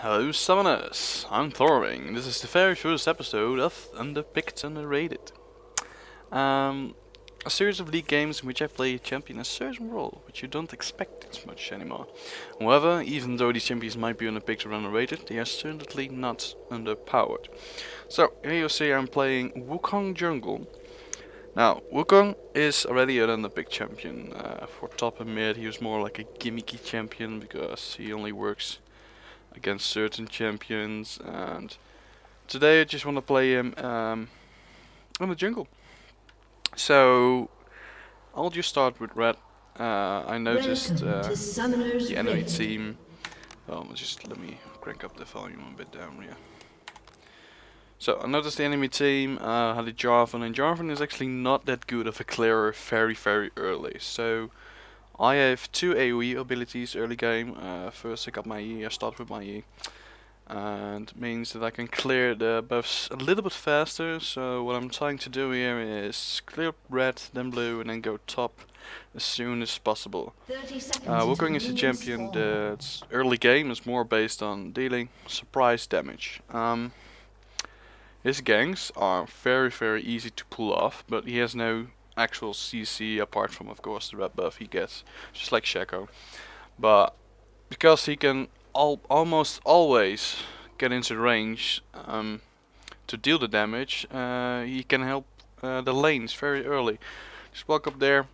Hello summoners, I'm Thoring. This is the very first episode of Underpicked and Underrated. A series of league games in which I play a champion in a certain role, which you don't expect as much anymore. However, even though these champions might be underpicked or underrated, they are certainly not underpowered. So, here you see I'm playing Wukong jungle. Now, Wukong is already an underpicked champion. For top and mid, he was more like a gimmicky champion because he only works against certain champions, and today I just want to play him in the jungle. So I'll just start with red. I noticed the enemy team. Just let me crank up the volume a bit down here. So I noticed the enemy team had a Jarvan, and Jarvan is actually not that good of a clearer very early. So I have two AoE abilities early game. First I got my E, I start with my E. And means that I can clear the buffs a little bit faster. So what I'm trying to do here is clear red, then blue, and then go top as soon as possible. Wukong is a champion that's early game is more based on dealing surprise damage. His ganks are very easy to pull off, but he has no actual CC apart from, of course, the red buff he gets, just like Shaco. But because he can almost always get into range to deal the damage, he can help the lanes very early. Just walk up there,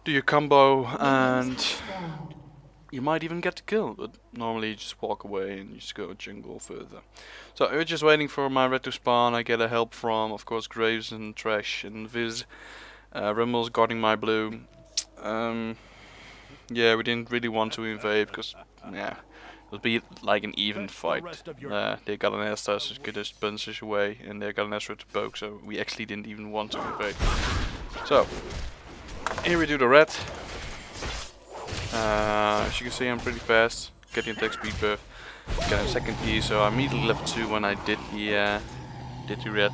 do your combo, and you might even get the kill, but normally you just walk away and you just go jungle further. So we're just waiting for my red to spawn. I get a help from, of course, Graves and Trash and Viz. Rumble's guarding my blue. Yeah, we didn't really want to invade because, yeah, it would be like an even fight. They got an Astra to get us bunches away, and they got an Astra to poke, so we actually didn't even want to invade. So, here we do the red. As you can see, I'm pretty fast, getting attack speed buff. Got a second E, so I immediately left 2 when I did the red.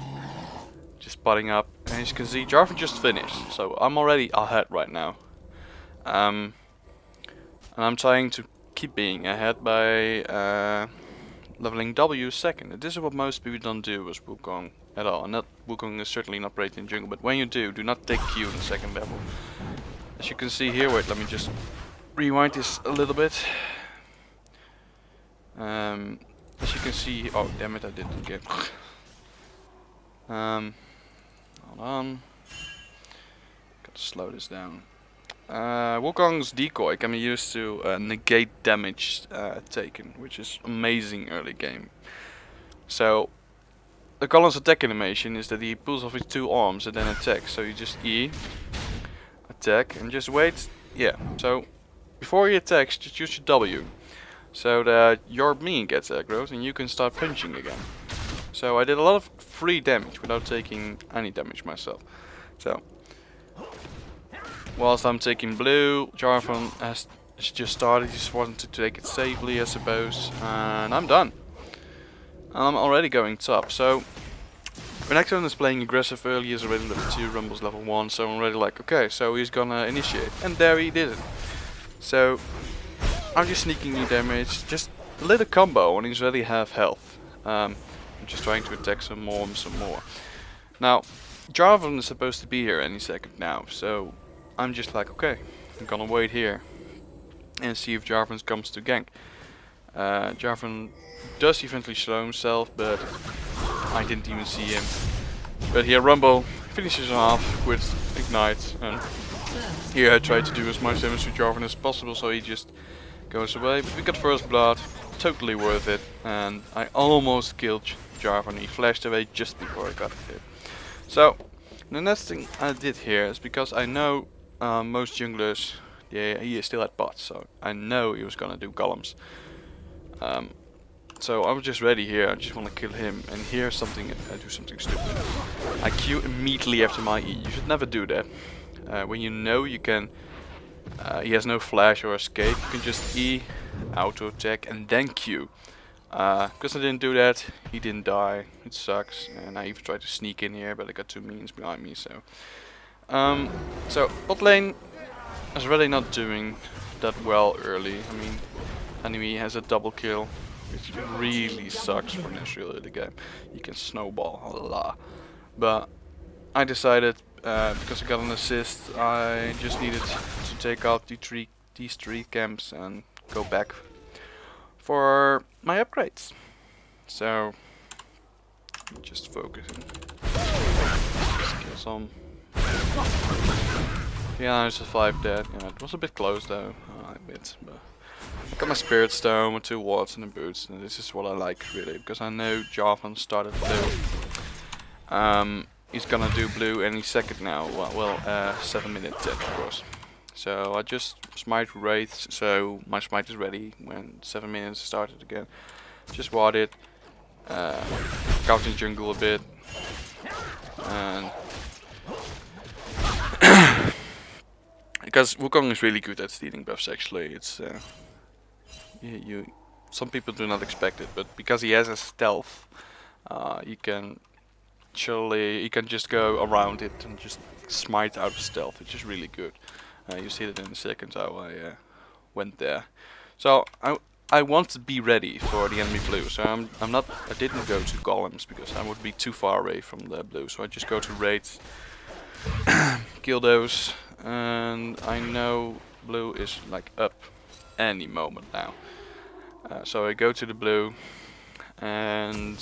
Just spotting up, and as you can see, Jarvan just finished, so I'm already ahead right now. And I'm trying to keep being ahead by leveling W second. And this is what most people don't do with Wukong at all. And Wukong is certainly not great in jungle, but when you do not take Q in the second level. As you can see here, wait, let me just rewind this a little bit. As you can see, oh damn it, I didn't get. Hold on. Gotta slow this down. Wukong's decoy can be used to negate damage taken, which is amazing early game. So the Golem's attack animation is that he pulls off his 2 arms and then attacks. So you just E, attack, and just wait. Yeah, so before he attacks, just use your W, so that your minion gets aggro and you can start punching again. So I did a lot of free damage without taking any damage myself. So whilst I'm taking blue, Jarvan has just started. He just wanted to take it safely, I suppose, and I'm done. I'm already going top. So Renekton is playing aggressive early. He's already level 2, Rumble's level 1. So I'm already like, okay, so he's gonna initiate, and there he did it. So I'm just sneaking new damage, just a little combo, and he's already half health. I'm just trying to attack some more. Now, Jarvan is supposed to be here any second now, so I'm just like, okay, I'm gonna wait here and see if Jarvan comes to gank. Jarvan does eventually show himself, but I didn't even see him. But here Rumble finishes him off with Ignite, and here I tried to do as much damage to Jarvan as possible, so he just goes away. But we got first blood, totally worth it, and I almost killed Jarvan. He flashed away just before I got hit. So the next thing I did here is because I know most junglers, yeah, he is still at bot, so I know he was gonna do golems. So I was just ready here. I just want to kill him, and here's something. I do something stupid. I Q immediately after my E. You should never do that. When you know you can, he has no flash or escape. You can just E, auto attack, and then Q. Because I didn't do that, he didn't die. It sucks. And I even tried to sneak in here, but I got 2 minions behind me. So bot lane is really not doing that well early. I mean, enemy has a double kill which really sucks for initially early game. You can snowball a lot. But I decided, because I got an assist, I just needed to take out these three camps and go back for my upgrades. So, just focusing. Just kill some. Yeah, I survived that. Yeah, it was a bit close though, I admit. But I got my Spirit Stone with 2 wards and the boots, and this is what I like really, because I know Jarvan started blue. He's gonna do blue any second now. Well, 7 minutes dead, of course. So I just smite wraiths, so my smite is ready when 7 minutes started again. Just ward it, scout in jungle a bit, and because Wukong is really good at stealing buffs. Actually, it's some people do not expect it, but because he has a stealth, you can just go around it and just smite out of stealth, which is really good. You see that in a second how I went there. So I want to be ready for the enemy blue. So I didn't go to golems because I would be too far away from the blue. So I just go to raids, kill those, and I know blue is like up any moment now. So I go to the blue and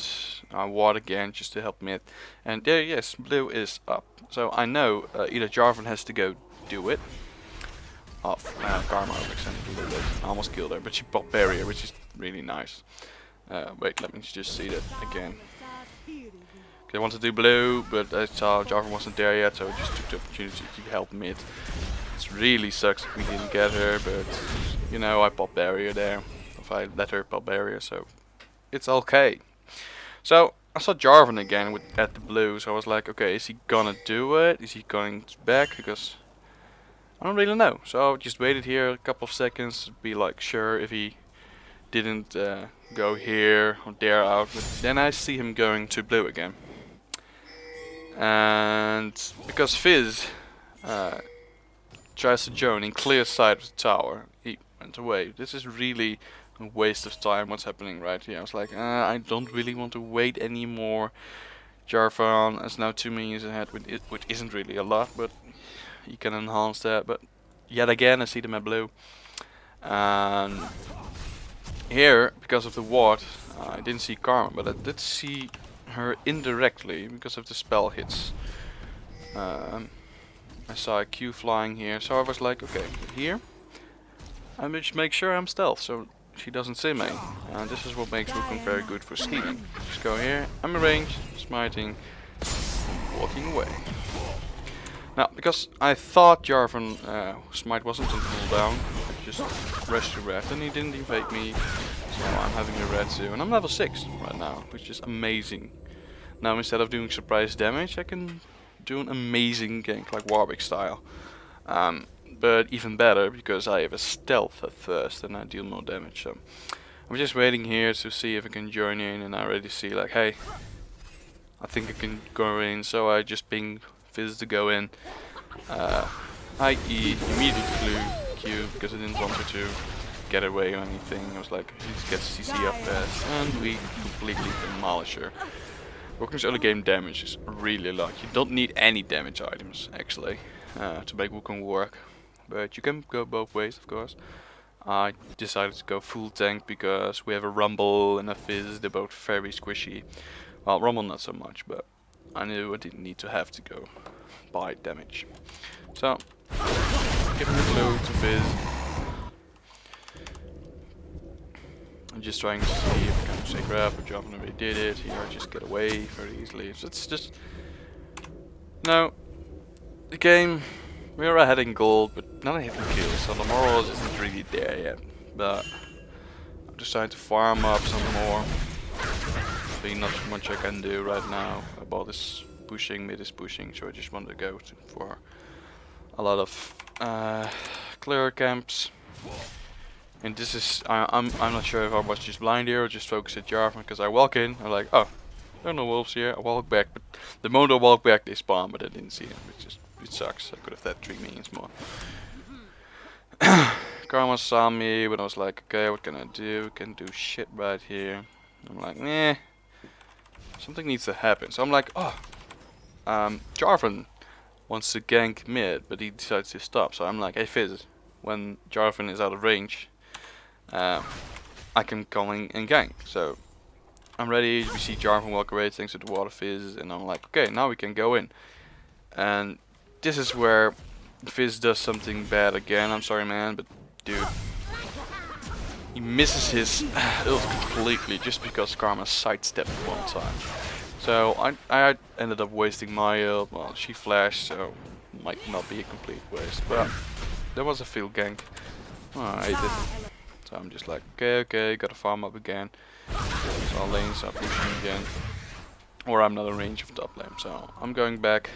I ward again just to help mid. And there, yes, blue is up. So I know either Jarvan has to go do it. Karma overextended. I almost killed her, but she popped barrier, which is really nice. Wait, let me just see that again. I want to do blue, but I saw Jarvan wasn't there yet, so I just took the opportunity to help mid. It really sucks if we didn't get her, but you know, I popped barrier there. If I let her pop barrier, so it's okay. So I saw Jarvan again at the blue, so I was like, okay, is he gonna do it? Is he going back? Because I don't really know. So I just waited here a couple of seconds to be like sure if he didn't go here or there out. But then I see him going to blue again. And because Fizz tries to join in clear sight of the tower, he went away. This is really a waste of time what's happening right here. I was like, I don't really want to wait anymore. Jarvan is now 2 minutes ahead, which isn't really a lot, but you can enhance that. But yet again, I see them at blue. And here, because of the ward, I didn't see Karma, but I did see her indirectly because of the spell hits. I saw a Q flying here, so I was like, okay, here I just make sure I'm stealth so she doesn't see me. And this is what makes Wukong very good for scheming. Just go here, I'm in range, smiting, walking away. Now, because I thought Jarvan smite wasn't on cooldown, I just rushed to red and he didn't evade me, so I'm having a red too. And I'm level 6 right now, which is amazing. Now instead of doing surprise damage, I can do an amazing gank like Warwick style. But even better because I have a stealth at first and I deal more damage. So I'm just waiting here to see if I can join in, and I already see like, hey, I think I can go in. So I just ping Fizz to go in. I immediately Q because I didn't want her to get away or anything. I was like, let's get CC up fast, and we completely demolish her. Wukong's early game damage is really a lot. You don't need any damage items actually to make Wukong work, but you can go both ways, of course. I decided to go full tank because we have a Rumble and a Fizz. They're both very squishy. Well, Rumble not so much, but I knew I didn't need to have to go buy damage. So, giving the blue to Fizz. I'm just trying to see if I can say grab or jump, and already did it. Here I just get away very easily. So it's just, no, the game, we're ahead in gold, but not a hidden kill, so the morals isn't really there yet. But I'm just trying to farm up some more. There's not much I can do right now. About this pushing, mid is pushing, so I just want to go for a lot of clear camps. And this is, I'm not sure if I was just blind here or just focus at Jarvan, because I walk in, I'm like, oh, there are no wolves here. I walk back, but the moment I walk back they spawn, but I didn't see them, it sucks. I could have had 3 minions more. Karma saw me, but I was like, okay, what can I do? Can do shit right here. I'm like, meh. Something needs to happen. So I'm like, oh, Jarvan wants to gank mid, but he decides to stop. So I'm like, hey Fizz, when Jarvan is out of range, I can come in and gank. So I'm ready. We see Jarvan walk away thanks to the water Fizz, and I'm like, okay, now we can go in. And this is where Fizz does something bad again. I'm sorry, man, but dude, he misses his ult completely just because Karma sidestepped one time. So I ended up wasting my ult. Well, she flashed, so might not be a complete waste, but there was a field gank. Oh, I ate it. So I'm just like, okay, gotta farm up again. So our lanes are pushing again, or I'm not in range of top lane. So I'm going back.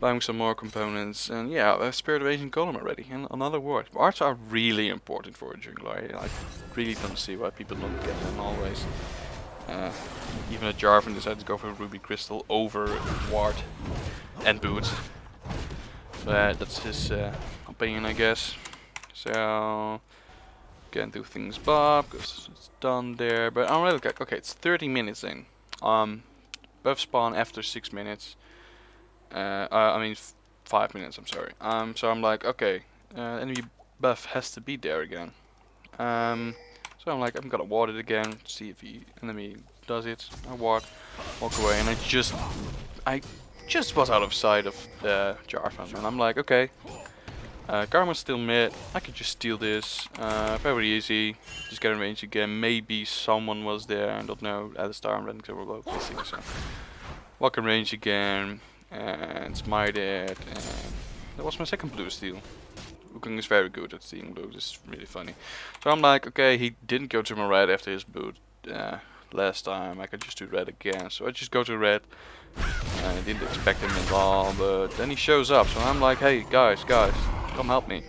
Buying some more components, and yeah, I have Spirit of Ancient Golem already, and another ward. Wards are really important for a jungler. I really don't see why people don't get them always. Even a Jarvan decided to go for Ruby Crystal over ward and boots. But that's his opinion, I guess. So can't do things Bob because it's done there. But I'm really okay. It's 30 minutes in. Buff spawn after 6 minutes. I mean 5 minutes, I'm sorry. So I'm like, okay, enemy buff has to be there again. So I'm like, I'm gonna ward it again, see if the enemy does it. I ward, walk away, and I just was out of sight of Jarvan, and I'm like, okay, Karma's still mid, I could just steal this, very easy, just get in range again, maybe someone was there, I don't know, Alistar, I'm running over low, so walk in range again, and smite it, and that was my second blue steal. Wukong is very good at stealing blue, this is really funny. So I'm like, okay, he didn't go to my red after his boot last time, I could just do red again. So I just go to red, I didn't expect him at all, but then he shows up, so I'm like, hey guys, come help me.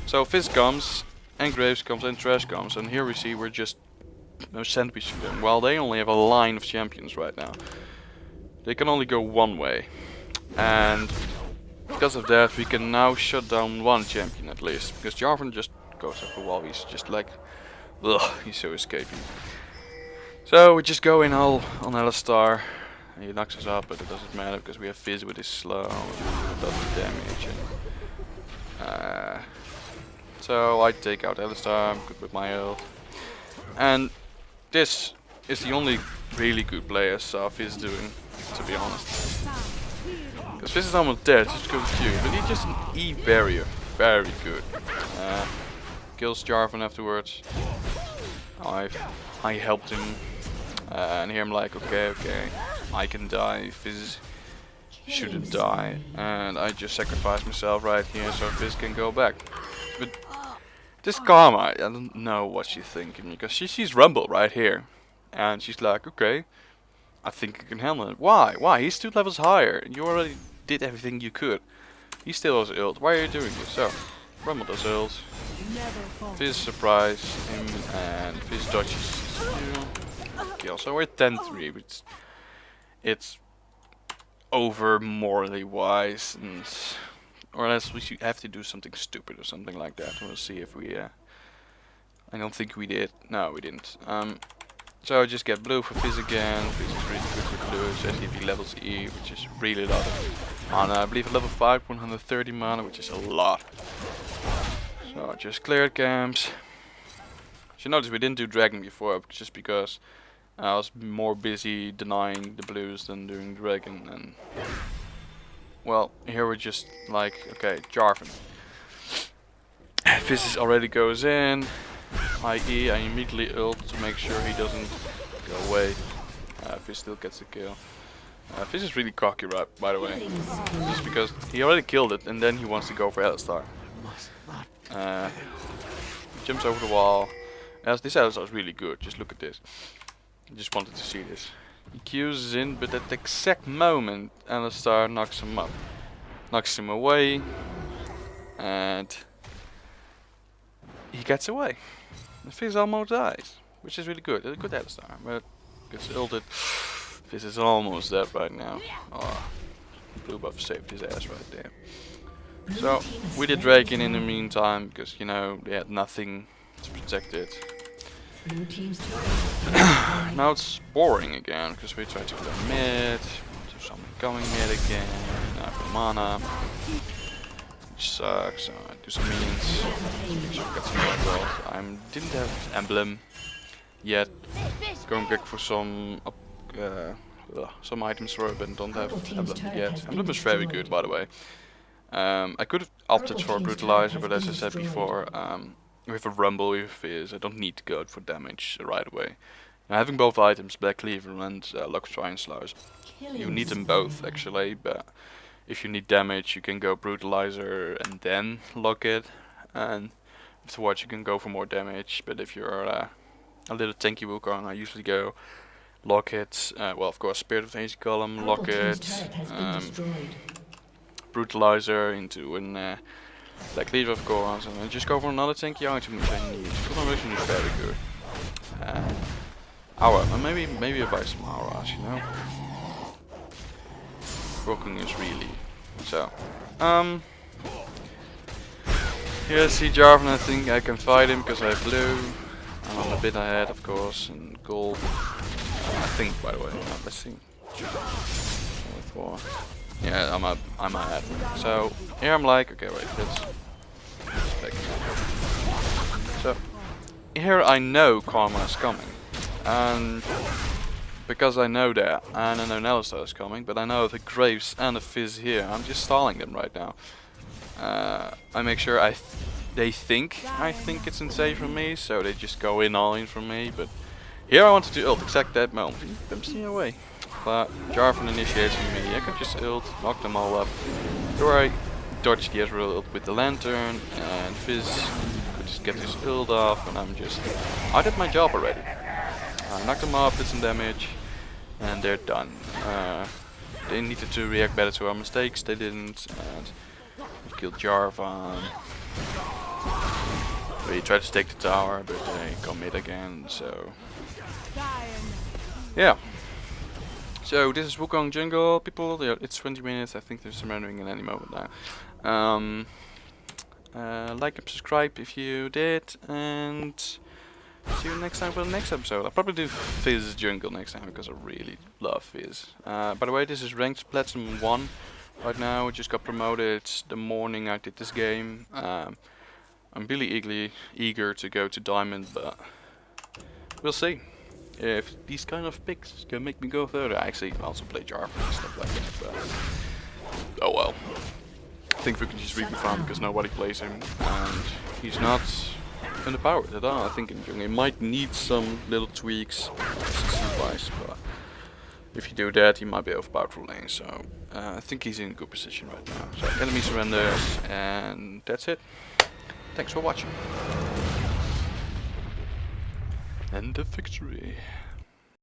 So Fizz comes, and Graves comes, and Trash comes, and here we see we're just sandwiching them. Well, they only have a line of champions right now. They can only go one way, and because of that we can now shut down one champion at least, because Jarvan just goes up the wall, he's just like, ugh, he's so escaping. So we just go in all on Alistar, he knocks us up, but it doesn't matter because we have Fizz with his slow, it does the damage. And, so I take out Alistar, I'm good with my ult, and this is the only really good play I saw Fizz doing, to be honest. Because Fizz is almost dead, just go Q, but he just an E barrier, very good. Kills Jarvan afterwards. I helped him, and here I'm like, okay, I can die, Fizz shouldn't die, and I just sacrifice myself right here so Fizz can go back. But this Karma, I don't know what she's thinking, because she sees Rumble right here, and she's like, okay, I think I can handle it. Why? He's 2 levels higher. You already did everything you could. He still has ult. Why are you doing this? So, Rumble does ult. Fizz surprise him, and Fizz dodges kill. So we're at 10-3. It's over morally wise, and or else we should have to do something stupid or something like that. We'll see if we. I don't think we did. No, we didn't. So I just get blue for Fizz again. Fizz is really good with blue, especially if he levels E, which is really a lot of mana. I believe level 5, 130 mana, which is a lot. So I just cleared camps. You notice we didn't do Dragon before, just because I was more busy denying the blues than doing Dragon. And well, here we're just like, okay, Jarvan. Fizz already goes in. I.e. I immediately ult to make sure he doesn't go away. Fizz still gets the kill. Fizz is really cocky, right, by the way. Just because he already killed it and then he wants to go for Alistar. Jumps over the wall. As this Alistar is really good, just look at this. I just wanted to see this. He Q's in, but at the exact moment Alistar knocks him up. Knocks him away. And he gets away. The Fizz almost dies, which is really good. It's a good Alistar, but gets ulted. Fizz is almost dead right now. Oh, blue buff saved his ass right there. So we did Draken in the meantime because, you know, they had nothing to protect it. Blue team's turret has been Now it's boring again because we tried to go mid. So someone going mid again. I have no mana, which sucks. So I do some minions. So I got some more gold. I didn't have emblem yet. Going back for some items for it, but don't have emblem yet. Emblem is very good, by the way. I could have opted for a brutalizer, but as I said before, with a rumble with Fizz, I don't need to go for damage right away. Now, having both items, Black Cleaver and Lux Trianslars, you need them both actually, but if you need damage you can go brutalizer and then lock it, and afterwards you can go for more damage, but if you're a little tanky Wukong, I usually go lock it, well of course Spirit of the Ancient Column, lock it, brutalizer into an Black Cleaver of course, and then just go for another tanky item which I need. Combination is very good. Aura, and maybe I buy some auras, you know. Rocking is really so. Here see Jarvan, I think I can fight him because I have blue. I'm a bit ahead of course, and gold. I think, by the way. Let's see. 4. Yeah, I'm ahead. So here I'm like, okay, wait, let's back. So here I know Karma is coming, and because I know that, and I know Nalistar is coming, but I know the Graves and the Fizz here. I'm just stalling them right now. I make sure they think I think it's insane from me, so they just go in all in from me. But here I wanted to ult exact that moment. I'm staying away. But Jarvan initiates from me. I can just ult, knock them all up. Or I dodge the Ezreal ult with the lantern, and Fizz could just get his ult off, and I did my job already. I knocked them off, did some damage, and they're done. They needed to react better to our mistakes, they didn't, and we killed Jarvan. We tried to take the tower, but they come mid again, so yeah. So this is Wukong jungle, people. It's 20 minutes. I think there's some rendering in any moment now. Like and subscribe if you did, and see you next time for the next episode. I'll probably do Fizz jungle next time because I really love Fizz. By the way, this is ranked Platinum 1 right now. I just got promoted the morning I did this game. I'm really eager to go to Diamond, but we'll see if these kind of picks can make me go further. I actually also play Jarvan and stuff like that, but oh well. I think we can just Reaper farm because nobody plays him, and he's not underpowered at all. I think in jungle he might need some little tweaks wise, but if you do that he might be overpowered for lane, so I think he's in a good position right now. So enemy surrenders, and that's it. Thanks for watching. And the victory.